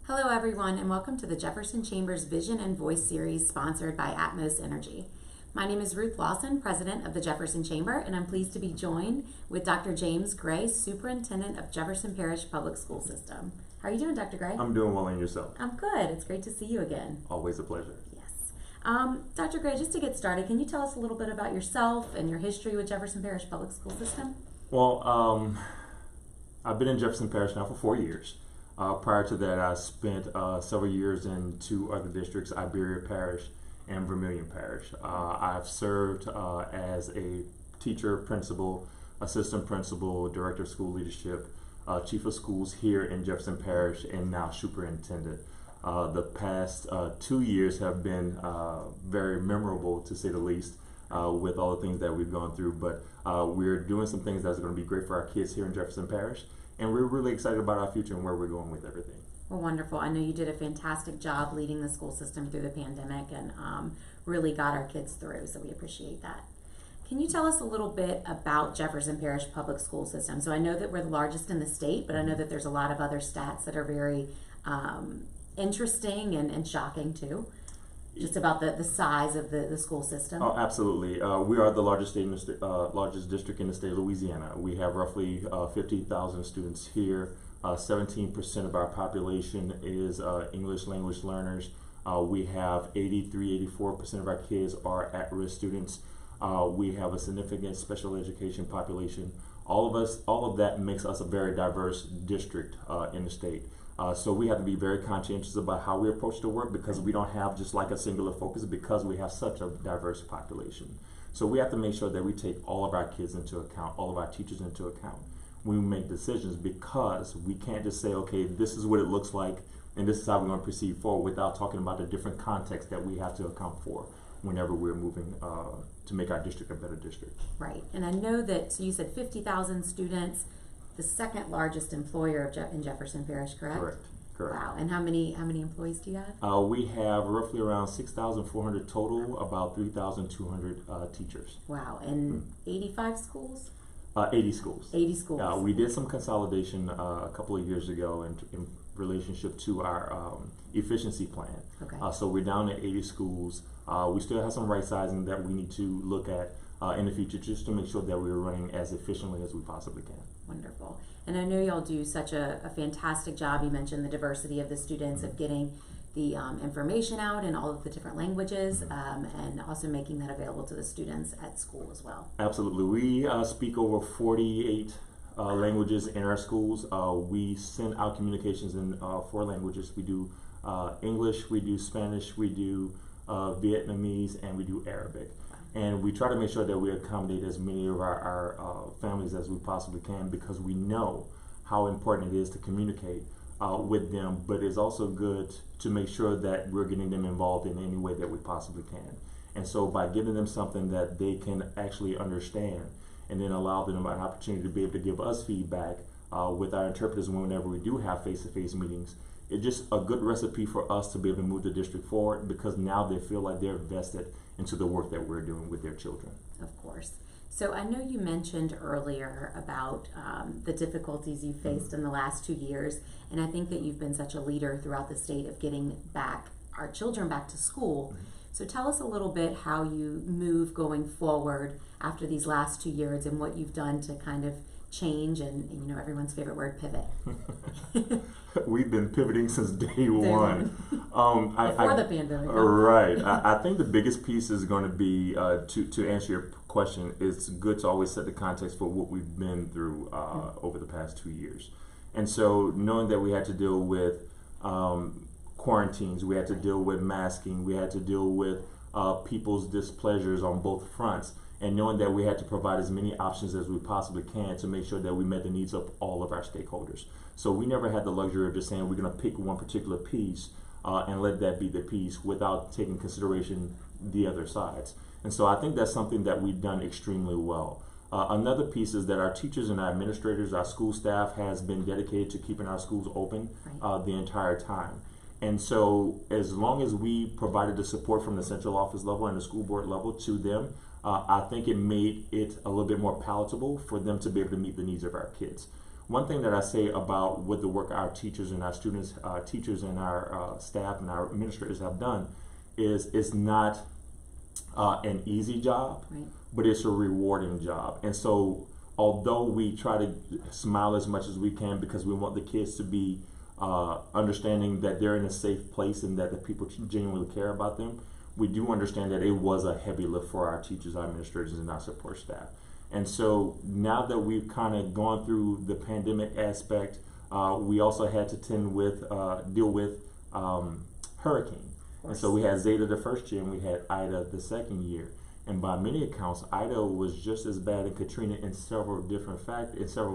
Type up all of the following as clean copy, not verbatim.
Hello everyone and welcome to the Jefferson Chamber's Vision and Voice series sponsored by Atmos Energy. My name is Ruth Lawson, President of the Jefferson Chamber, and I'm pleased to be joined with Dr. James Gray, Superintendent of Jefferson Parish Public School System. How are you doing, Dr. Gray? I'm doing well, and yourself? I'm good. It's great to see you again. Always a pleasure. Yes. Dr. Gray, just to get started, can you tell us a little bit about yourself and your history with Jefferson Parish Public School System? Well, I've been in Jefferson Parish now for 4 years. Prior to that, I spent several years in two other districts, Iberia Parish and Vermilion Parish. I've served as a teacher, principal, assistant principal, director of school leadership, chief of schools here in Jefferson Parish, and now superintendent. The past 2 years have been very memorable, to say the least, with all the things that we've gone through. But we're doing some things that's going to be great for our kids here in Jefferson Parish. And we're really excited about our future and where we're going with everything. Well, wonderful. I know you did a fantastic job leading the school system through the pandemic and really got our kids through, so we appreciate that. Can you tell us a little bit about Jefferson Parish Public School System? So I know that we're the largest in the state, but I know that there's a lot of other stats that are very interesting and shocking too, just about the size of the school system. Oh, absolutely. We are the largest largest district in the state of Louisiana. We have roughly 50,000 students here. 17% of our population is English language learners. We have 84% of our kids are at-risk students. We have a significant special education population. All of that makes us a very diverse district in the state. So we have to be very conscientious about how we approach the work, because we don't have just like a singular focus, because we have such a diverse population. So we have to make sure that we take all of our kids into account, all of our teachers into account when we make decisions, because we can't just say, okay, this is what it looks like and this is how we're going to proceed forward, without talking about the different contexts that we have to account for whenever we're moving to make our district a better district. Right. And I know that, so you said 50,000 students, the second largest employer in Jefferson Parish, correct? Correct. Wow. And how many employees do you have? We have roughly around 6,400 total, about 3,200 teachers. Wow. And 85 schools? 80 schools. 80 schools. We did some consolidation a couple of years ago in relationship to our efficiency plan. Okay. So we're down to 80 schools. We still have some right sizing that we need to look at in the future, just to make sure that we're running as efficiently as we possibly can. Wonderful. And I know y'all do such a fantastic job. You mentioned the diversity of the students, of getting the information out in all of the different languages, and also making that available to the students at school as well. Absolutely. We speak over 48 languages in our schools. We send out communications in 4 languages. We do English, we do Spanish, we do Vietnamese, and we do Arabic. And we try to make sure that we accommodate as many of our families as we possibly can, because we know how important it is to communicate with them, but it's also good to make sure that we're getting them involved in any way that we possibly can. And so by giving them something that they can actually understand, and then allow them an opportunity to be able to give us feedback with our interpreters whenever we do have face-to-face meetings, it's just a good recipe for us to be able to move the district forward, because now they feel like they're vested into the work that we're doing with their children. Of course. So I know you mentioned earlier about the difficulties you faced in the last 2 years, and I think that you've been such a leader throughout the state of getting our children back to school. So tell us a little bit how you move going forward after these last 2 years, and what you've done to kind of change and you know, everyone's favorite word, pivot. We've been pivoting since day one. Before the pandemic. Right. I think the biggest piece is going to be, to answer your question, it's good to always set the context for what we've been through over the past 2 years. And so knowing that we had to deal with quarantines, we had to deal with masking, we had to deal with people's displeasures on both fronts, and knowing that we had to provide as many options as we possibly can to make sure that we met the needs of all of our stakeholders. So we never had the luxury of just saying we're going to pick one particular piece and let that be the piece without taking consideration the other sides. And so I think that's something that we've done extremely well. Another piece is that our teachers and our administrators, our school staff, has been dedicated to keeping our schools open the entire time. And so as long as we provided the support from the central office level and the school board level to them, I think it made it a little bit more palatable for them to be able to meet the needs of our kids. one thing that I say about what the work our teachers and our students, teachers and our staff and our administrators have done is it's not an easy job, Right. but it's a rewarding job. And so although we try to smile as much as we can because we want the kids to be understanding that they're in a safe place and that the people genuinely care about them, we do understand that it was a heavy lift for our teachers, our administrators, and our support staff. And so now that we've kind of gone through the pandemic aspect, we also had to deal with hurricane. And so we had Zeta the first year and we had Ida the second year. And by many accounts, Ida was just as bad as Katrina in several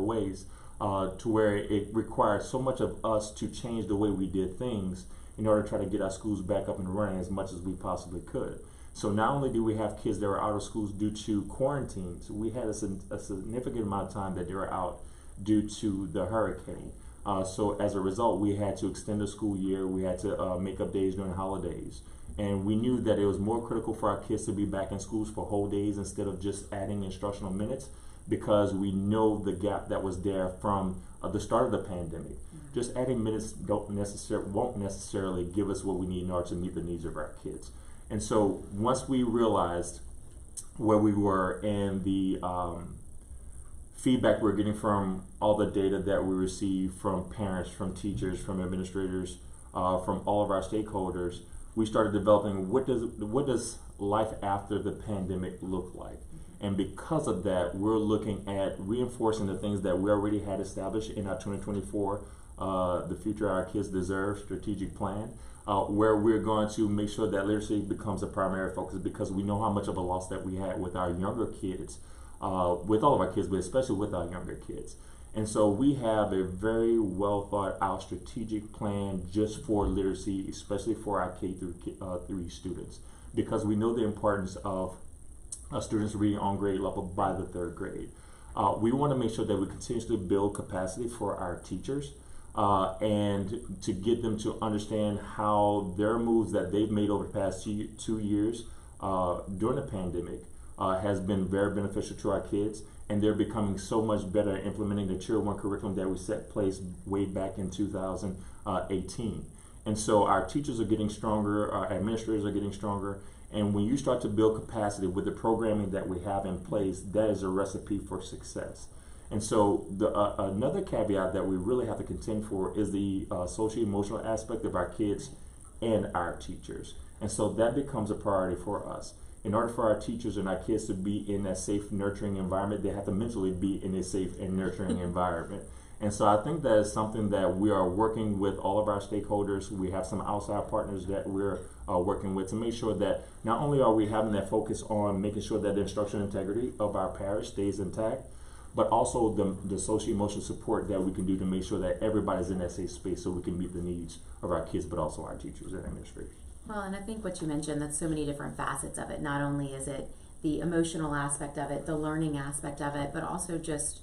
ways, to where it required so much of us to change the way we did things in order to try to get our schools back up and running as much as we possibly could. So not only do we have kids that were out of schools due to quarantines, we had a significant amount of time that they were out due to the hurricane. So as a result, we had to extend the school year. We had to make up days during holidays. And we knew that it was more critical for our kids to be back in schools for whole days instead of just adding instructional minutes, because we know the gap that was there from the start of the pandemic. Mm-hmm. Just adding minutes won't necessarily give us what we need in order to meet the needs of our kids. And so once we realized where we were and the feedback we're getting from all the data that we receive from parents, from teachers, from administrators, from all of our stakeholders, we started developing what does life after the pandemic look like. And because of that, we're looking at reinforcing the things that we already had established in our 2024 The Future Our Kids Deserve strategic plan, where we're going to make sure that literacy becomes a primary focus, because we know how much of a loss that we had with our younger kids, with all of our kids, but especially with our younger kids. And so we have a very well thought out strategic plan just for literacy, especially for our K through 3 students, because we know the importance of students reading on grade level by the 3rd grade. We want to make sure that we continuously build capacity for our teachers and to get them to understand how their moves that they've made over the past 2 years during the pandemic has been very beneficial to our kids, and they're becoming so much better at implementing the Tier 1 curriculum that we set place way back in 2018. And so our teachers are getting stronger, our administrators are getting stronger, and when you start to build capacity with the programming that we have in place, that is a recipe for success. And so another caveat that we really have to contend for is the socio-emotional aspect of our kids and our teachers. And so that becomes a priority for us. In order for our teachers and our kids to be in a safe, nurturing environment, they have to mentally be in a safe and nurturing environment. And so I think that is something that we are working with all of our stakeholders. We have some outside partners that we're working with to make sure that not only are we having that focus on making sure that the instructional integrity of our parish stays intact, but also the socio-emotional support that we can do to make sure that everybody's in that safe space so we can meet the needs of our kids, but also our teachers and administrators. Well, and I think what you mentioned, that's so many different facets of it. Not only is it the emotional aspect of it, the learning aspect of it, but also just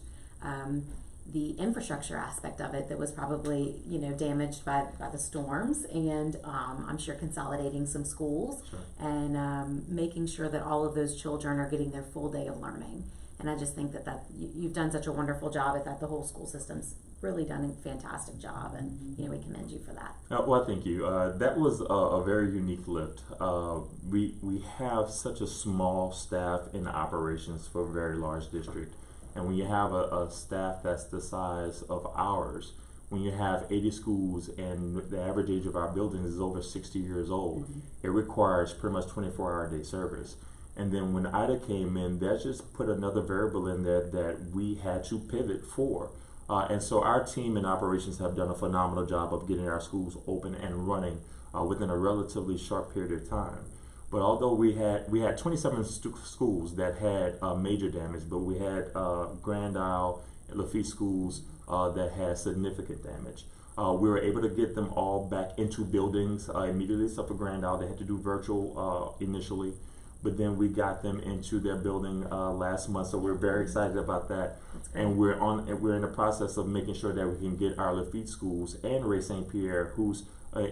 the infrastructure aspect of it that was probably, damaged by the storms, and I'm sure consolidating some schools. Sure. And making sure that all of those children are getting their full day of learning. And I just think that you've done such a wonderful job at that. The whole school system's really done a fantastic job, and we commend you for that. Well, thank you. That was a very unique lift. We have such a small staff in operations for a very large district, and when you have a staff that's the size of ours, when you have 80 schools and the average age of our buildings is over 60 years old, mm-hmm. It requires pretty much 24-hour day service. And then when Ida came in, that just put another variable in there that we had to pivot for. And so our team in operations have done a phenomenal job of getting our schools open and running within a relatively short period of time. But although we had 27 schools that had major damage, but we had Grand Isle and Lafitte schools that had significant damage. We were able to get them all back into buildings immediately, except for Grand Isle. They had to do virtual initially. But then we got them into their building last month, so we're very excited about that. And we're in the process of making sure that we can get our Lafitte schools and Ray St. Pierre, who's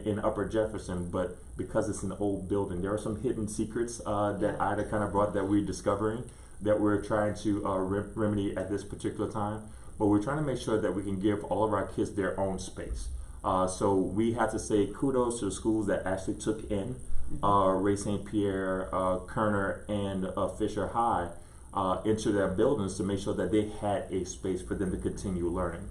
in Upper Jefferson, but because it's an old building, there are some hidden secrets that Ida kind of brought that we're discovering that we're trying to remedy at this particular time. but we're trying to make sure that we can give all of our kids their own space. So we have to say kudos to the schools that actually took in Ray St. Pierre, Kerner, and Fisher High into their buildings to make sure that they had a space for them to continue learning.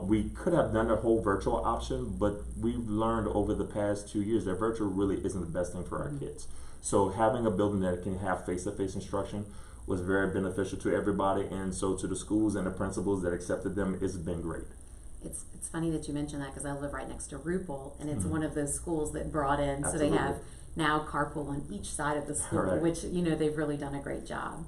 We could have done a whole virtual option, but we've learned over the past 2 years that virtual really isn't the best thing for our kids. So having a building that can have face-to-face instruction was very beneficial to everybody, and so to the schools and the principals that accepted them, it's been great. It's funny that you mentioned that because I live right next to RUPL, and it's one of those schools that brought in, so they have now carpool on each side of the school, which, you know, they've really done a great job.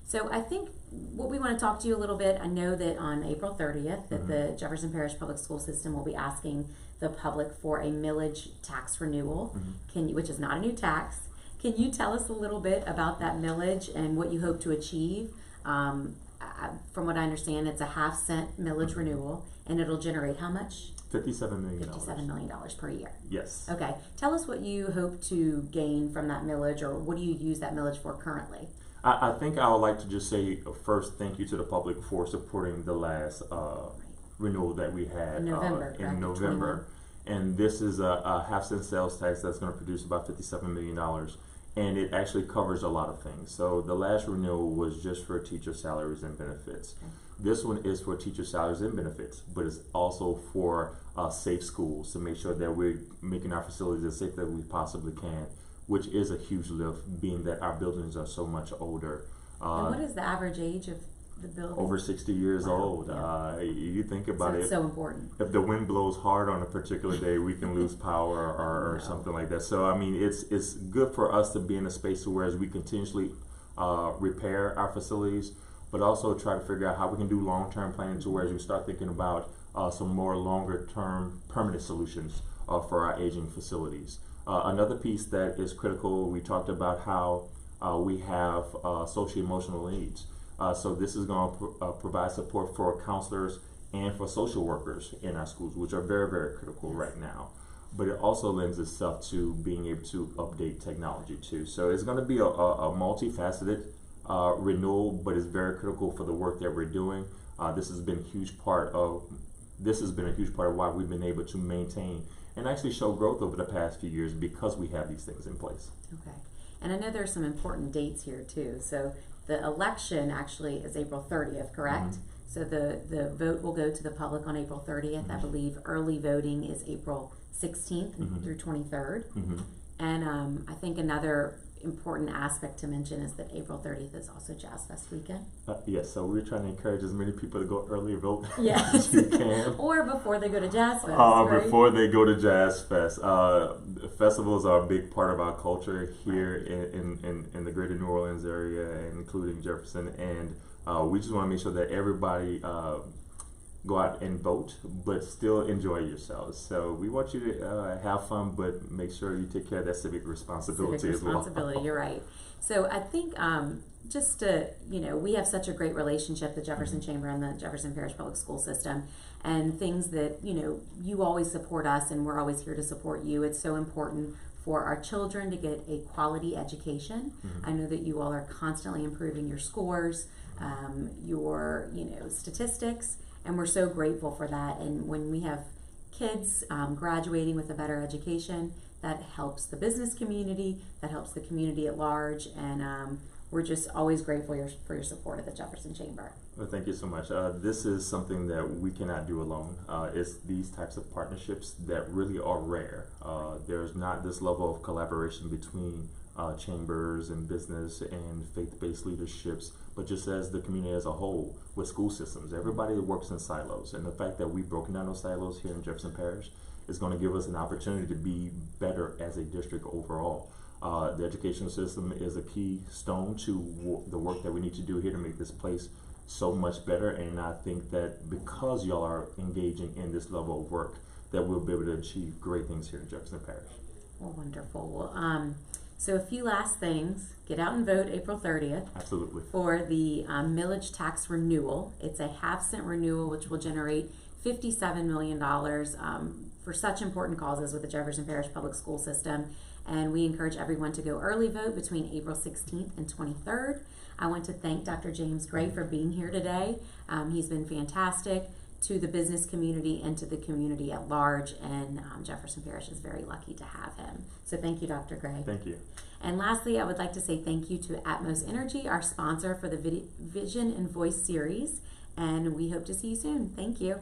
So I think what we want to talk to you a little bit, I know that on April 30th that the Jefferson Parish Public School System will be asking the public for a millage tax renewal, which is not a new tax. Can you tell us a little bit about that millage and what you hope to achieve? From what I understand, it's a 1/2 cent millage renewal, and it'll generate how much? $57 million. $57 million per year. Yes. Okay. Tell us what you hope to gain from that millage, or what do you use that millage for currently? I think I would like to just say first thank you to the public for supporting the last renewal that we had in November. And this is a 1/2 cent sales tax that's going to produce about $57 million. And it actually covers a lot of things. So the last renewal was just for teacher salaries and benefits. Okay. This one is for teacher salaries and benefits, but it's also for safe schools to make sure that we're making our facilities as safe as we possibly can, which is a huge lift, being that our buildings are so much older. And what is the average age of the building? Over 60 years old. Yeah. You think about it. It's so important. If the wind blows hard on a particular day, we can lose power or something like that. So, I mean, it's good for us to be in a space where as we continuously repair our facilities, but also try to figure out how we can do long-term planning to where as we start thinking about some more longer-term permanent solutions for our aging facilities. Another piece that is critical, we talked about how we have socio-emotional needs. So this is going to provide support for counselors and for social workers in our schools, which are very, very critical right now. But it also lends itself to being able to update technology too. So it's going to be a multifaceted renewal, but it's very critical for the work that we're doing. This has been a huge part of why we've been able to maintain and actually show growth over the past few years because we have these things in place. Okay. And I know there's some important dates here too. So the election actually is April 30th, correct? So the vote will go to the public on April 30th. I believe early voting is April 16th through 23rd. And I think another important aspect to mention is that April 30th is also Jazz Fest weekend. Yes, so we're trying to encourage as many people to go early vote as you can. Or before they go to Jazz Fest. Right? Before they go to Jazz Fest. Festivals are a big part of our culture here in the greater New Orleans area, including Jefferson, and we just want to make sure that everybody go out and vote, but still enjoy yourselves. So we want you to have fun, but make sure you take care of that civic responsibility as well. You're right. So I think just to, we have such a great relationship, the Jefferson Chamber and the Jefferson Parish Public School System, and things that, you always support us and we're always here to support you. It's so important for our children to get a quality education. I know that you all are constantly improving your scores, your, statistics, and we're so grateful for that. And when we have kids graduating with a better education, that helps the business community, that helps the community at large, and we're just always grateful for your support of the Jefferson Chamber. Well, thank you so much. This is something that we cannot do alone. It's these types of partnerships that really are rare. There's not this level of collaboration between chambers and business and faith-based leaderships, but just as the community as a whole with school systems. Everybody works in silos, and the fact that we've broken down those silos here in Jefferson Parish is going to give us an opportunity to be better as a district overall. The educational system is a key stone to the work that we need to do here to make this place so much better, and I think that because y'all are engaging in this level of work, that we'll be able to achieve great things here in Jefferson Parish. Well, wonderful. Well, so a few last things. Get out and vote April 30th. Absolutely. For the millage tax renewal. It's a 1/2 cent renewal, which will generate $57 million for such important causes with the Jefferson Parish Public School System. And we encourage everyone to go early vote between April 16th and 23rd. I want to thank Dr. James Gray for being here today. He's been fantastic to the business community and to the community at large, and Jefferson Parish is very lucky to have him. So thank you, Dr. Gray. Thank you. And lastly, I would like to say thank you to Atmos Energy, our sponsor for the Vision and Voice series, and we hope to see you soon. Thank you.